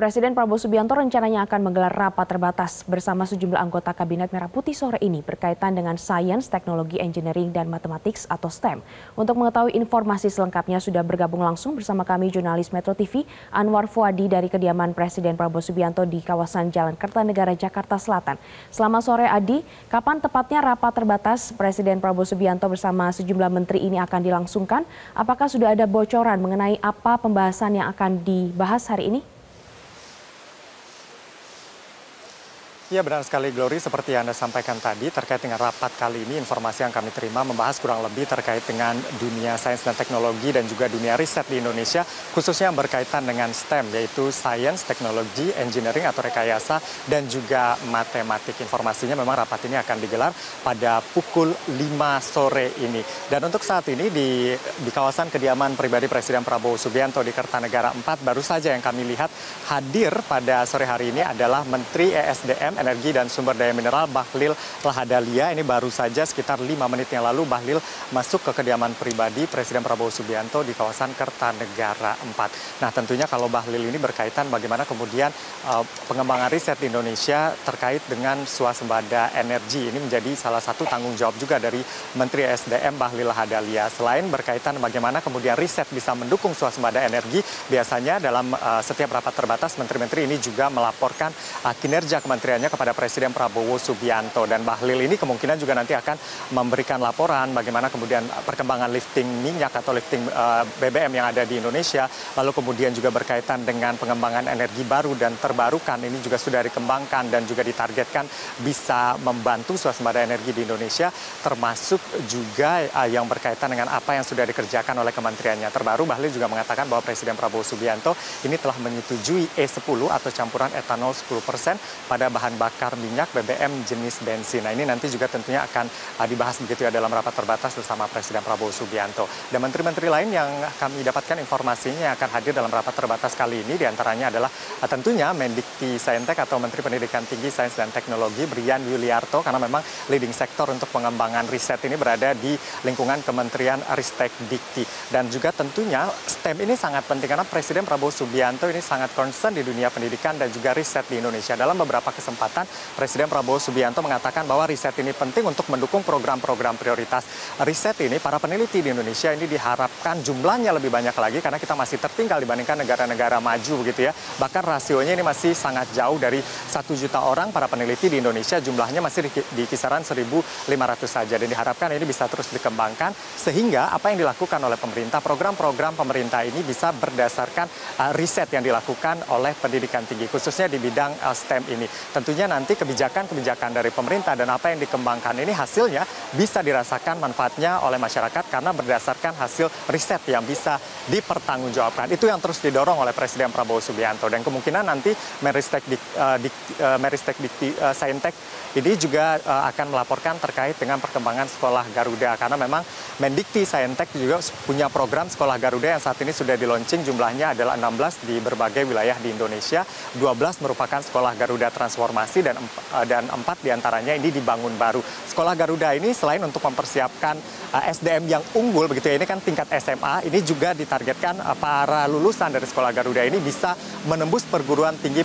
Presiden Prabowo Subianto rencananya akan menggelar rapat terbatas bersama sejumlah anggota Kabinet Merah Putih sore ini berkaitan dengan sains, teknologi, engineering, dan matematik atau STEM. Untuk mengetahui informasi selengkapnya sudah bergabung langsung bersama kami jurnalis Metro TV Anwar Fuadi dari kediaman Presiden Prabowo Subianto di kawasan Jalan Kertanegara, Jakarta Selatan. Selamat sore Adi, kapan tepatnya rapat terbatas Presiden Prabowo Subianto bersama sejumlah menteri ini akan dilangsungkan? Apakah sudah ada bocoran mengenai apa pembahasan yang akan dibahas hari ini? Ya benar sekali Glory, seperti yang Anda sampaikan tadi terkait dengan rapat kali ini, informasi yang kami terima membahas kurang lebih terkait dengan dunia sains dan teknologi dan juga dunia riset di Indonesia, khususnya yang berkaitan dengan STEM, yaitu Science, Teknologi, Engineering atau rekayasa dan juga matematik. Informasinya memang rapat ini akan digelar pada pukul 5 sore ini. Dan untuk saat ini di kawasan kediaman pribadi Presiden Prabowo Subianto di Kertanegara 4, baru saja yang kami lihat hadir pada sore hari ini adalah Menteri ESDM, Energi dan Sumber Daya Mineral Bahlil Lahadalia. Ini baru saja sekitar 5 menit yang lalu Bahlil masuk ke kediaman pribadi Presiden Prabowo Subianto di kawasan Kertanegara 4. Nah tentunya kalau Bahlil ini berkaitan bagaimana kemudian pengembangan riset di Indonesia terkait dengan swasembada energi. Ini menjadi salah satu tanggung jawab juga dari Menteri SDM Bahlil Lahadalia. Selain berkaitan bagaimana kemudian riset bisa mendukung swasembada energi, biasanya dalam setiap rapat terbatas menteri-menteri ini juga melaporkan kinerja kementeriannya kepada Presiden Prabowo Subianto. Dan Bahlil ini kemungkinan juga nanti akan memberikan laporan bagaimana kemudian perkembangan lifting minyak atau lifting BBM yang ada di Indonesia, lalu kemudian juga berkaitan dengan pengembangan energi baru dan terbarukan. Ini juga sudah dikembangkan dan juga ditargetkan bisa membantu swasembada energi di Indonesia, termasuk juga yang berkaitan dengan apa yang sudah dikerjakan oleh kementeriannya. Terbaru Bahlil juga mengatakan bahwa Presiden Prabowo Subianto ini telah menyetujui E10 atau campuran etanol 10% pada bahan bakar minyak BBM jenis bensin. Nah ini nanti juga tentunya akan dibahas begitu ya dalam rapat terbatas bersama Presiden Prabowo Subianto. Dan menteri-menteri lain yang kami dapatkan informasinya yang akan hadir dalam rapat terbatas kali ini diantaranya adalah tentunya Mendikti Saintek atau Menteri Pendidikan Tinggi, Sains dan Teknologi Brian Yuliarto, karena memang leading sektor untuk pengembangan riset ini berada di lingkungan Kementerian Ristek Dikti. Dan juga tentunya STEM ini sangat penting karena Presiden Prabowo Subianto ini sangat concern di dunia pendidikan dan juga riset di Indonesia. Dalam beberapa kesempatan Presiden Prabowo Subianto mengatakan bahwa riset ini penting untuk mendukung program-program prioritas. Riset ini, para peneliti di Indonesia ini diharapkan jumlahnya lebih banyak lagi karena kita masih tertinggal dibandingkan negara-negara maju begitu ya. Bahkan rasionya ini masih sangat jauh dari 1 juta orang para peneliti di Indonesia, jumlahnya masih di kisaran 1.500 saja. Dan diharapkan ini bisa terus dikembangkan sehingga apa yang dilakukan oleh pemerintah, program-program pemerintah ini bisa berdasarkan riset yang dilakukan oleh pendidikan tinggi, khususnya di bidang STEM ini. Tentunya nanti kebijakan-kebijakan dari pemerintah dan apa yang dikembangkan ini hasilnya bisa dirasakan manfaatnya oleh masyarakat karena berdasarkan hasil riset yang bisa dipertanggungjawabkan. Itu yang terus didorong oleh Presiden Prabowo Subianto. Dan kemungkinan nanti Meristek Dikti Saintek ini juga akan melaporkan terkait dengan perkembangan sekolah Garuda. Karena memang Mendikti Saintek juga punya program sekolah Garuda yang saat ini sudah di-launching, jumlahnya adalah 16 di berbagai wilayah di Indonesia. 12 merupakan sekolah Garuda transformasi dan 4 diantaranya ini dibangun baru. Sekolah Garuda ini selain untuk mempersiapkan SDM yang unggul begitu ya, ini kan tingkat SMA, ini juga ditargetkan para lulusan dari sekolah Garuda ini bisa menembus perguruan tinggi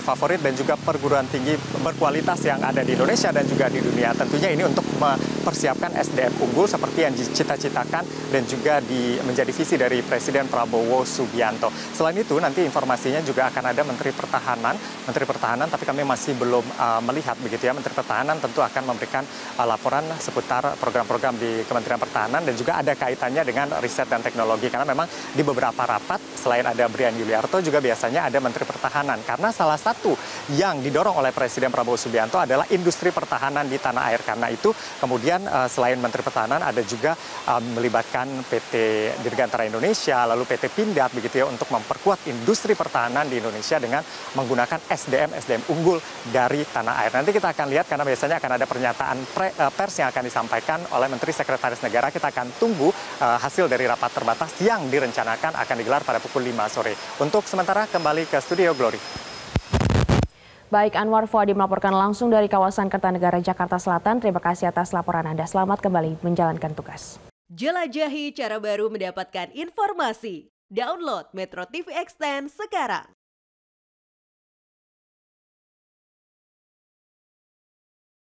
favorit dan juga perguruan tinggi berkualitas yang ada di Indonesia dan juga di dunia. Tentunya ini untuk mempersiapkan SDM unggul seperti yang dicita-citakan dan juga menjadi visi dari Presiden Prabowo Subianto. Selain itu nanti informasinya juga akan ada Menteri Pertahanan, tapi kami masih belum melihat begitu ya. Menteri Pertahanan tentu akan memberikan laporan seputar program-program di Kementerian Pertahanan dan juga ada kaitannya dengan riset dan teknologi. Karena memang di beberapa rapat selain ada Brian Yuliarto juga biasanya ada Menteri Pertahanan. Karena salah satu yang didorong oleh Presiden Prabowo Subianto adalah industri pertahanan di tanah air. Karena itu kemudian selain Menteri Pertahanan ada juga melibatkan PT Dirgantara Indonesia, lalu PT Pindad begitu ya untuk memperkuat industri pertahanan di Indonesia dengan menggunakan SDM unggul dari tanah air. Nanti kita akan lihat karena biasanya akan ada pernyataan pers yang akan disampaikan oleh Menteri Sekretaris Negara. Kita akan tunggu hasil dari rapat terbatas yang direncanakan akan digelar pada pukul 5 sore. Untuk sementara kembali ke studio Glory. Baik, Anwar Fuadi melaporkan langsung dari kawasan Kertanegara, Jakarta Selatan. Terima kasih atas laporan Anda. Selamat kembali menjalankan tugas. Jelajahi cara baru mendapatkan informasi. Download Metro TV Extend sekarang.